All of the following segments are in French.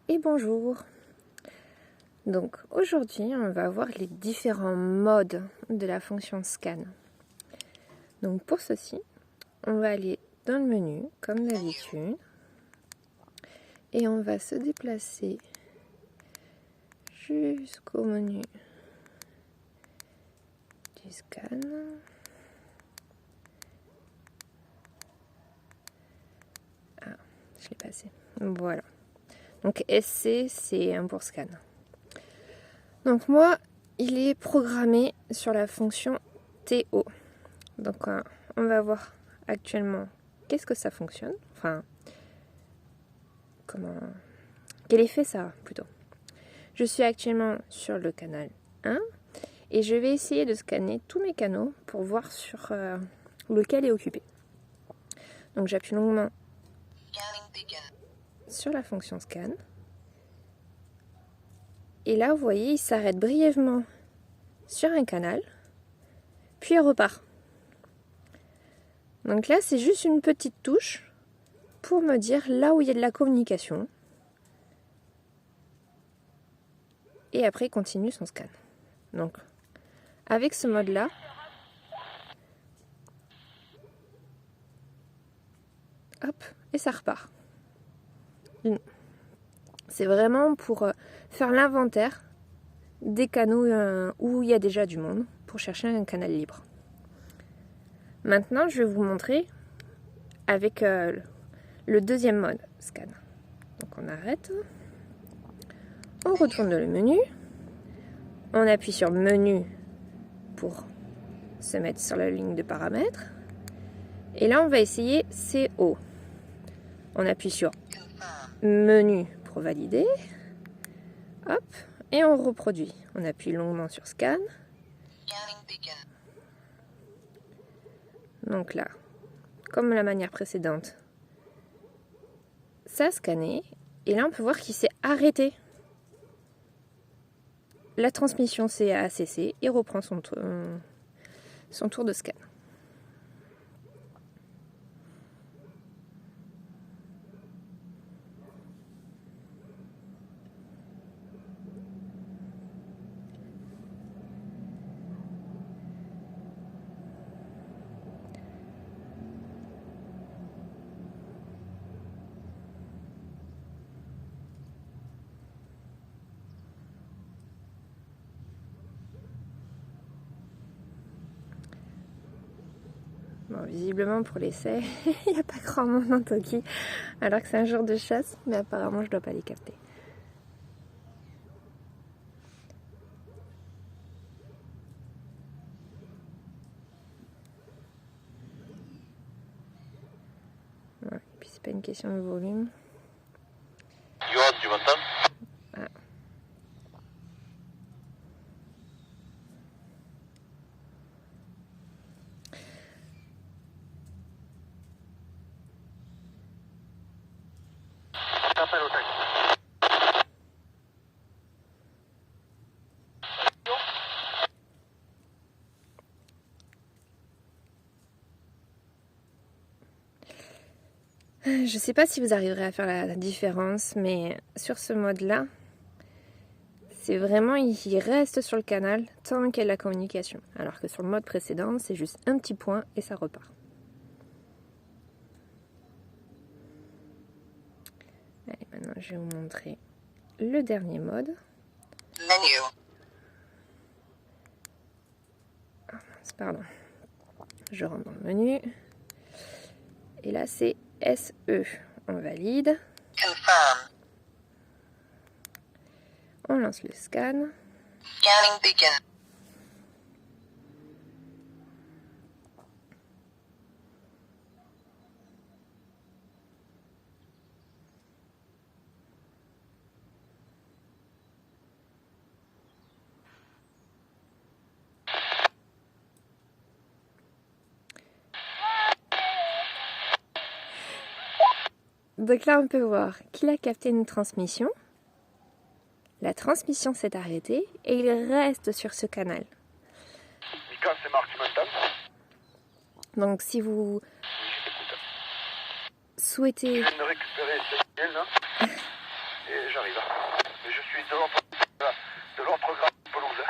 Et bonjour. Donc aujourd'hui on va voir les différents modes de la fonction scan. Donc pour ceci, on va aller dans le menu comme d'habitude et on va se déplacer jusqu'au menu du scan. Ah, je l'ai passé. Voilà. Donc SC c'est un pour scan. Donc moi, il est programmé sur la fonction TO. Donc on va voir actuellement qu'est-ce que ça fonctionne. Enfin, quel effet ça a plutôt. Je suis actuellement sur le canal 1 et je vais essayer de scanner tous mes canaux pour voir sur lequel est occupé. Donc j'appuie longuement sur la fonction scan. Et là, vous voyez, il s'arrête brièvement sur un canal, puis il repart. Donc là, c'est juste une petite touche pour me dire là où il y a de la communication. Et après, il continue son scan. Donc, avec ce mode-là, hop, et ça repart. C'est vraiment pour faire l'inventaire des canaux où il y a déjà du monde, pour chercher un canal libre. Maintenant, je vais vous montrer avec le deuxième mode, scan. Donc on arrête, on retourne dans le menu, on appuie sur menu pour se mettre sur la ligne de paramètres, et là on va essayer CO. On appuie sur menu pour valider, hop, et on reproduit. On appuie longuement sur scan. Donc là, comme la manière précédente, ça a scanné, et là on peut voir qu'il s'est arrêté. La transmission a cessé et reprend son tour de scan. Bon, visiblement pour l'essai, il n'y a pas grand monde en Toki, alors que c'est un jour de chasse, mais apparemment je ne dois pas les capter. Ouais, et puis c'est pas une question de volume. Ah. Je sais pas si vous arriverez à faire la différence, mais sur ce mode-là, c'est vraiment, il reste sur le canal tant qu'il y a de la communication. Alors que sur le mode précédent, c'est juste un petit point et ça repart. Allez, maintenant je vais vous montrer le dernier mode. Menu. Ah, pardon. Je rentre dans le menu. Et là, c'est SE. On valide. Confirm. On lance le scan. Scanning begin. Donc là, on peut voir qu'il a capté une transmission. La transmission s'est arrêtée et il reste sur ce canal. Donc si vous souhaitez... Je viens de récupérer ce signal là. Et j'arrive. Mais je suis de l'autre grande pelouse.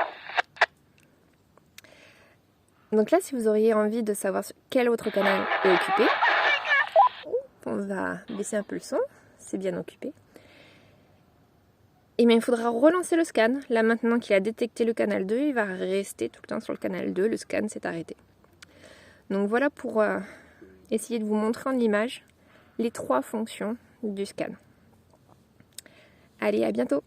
Donc là, si vous auriez envie de savoir quel autre canal est occupé, on va baisser un peu le son, c'est bien occupé. Et bien il faudra relancer le scan. Là maintenant qu'il a détecté le canal 2, il va rester tout le temps sur le canal 2, le scan s'est arrêté. Donc voilà pour essayer de vous montrer en image les 3 fonctions du scan. Allez, à bientôt!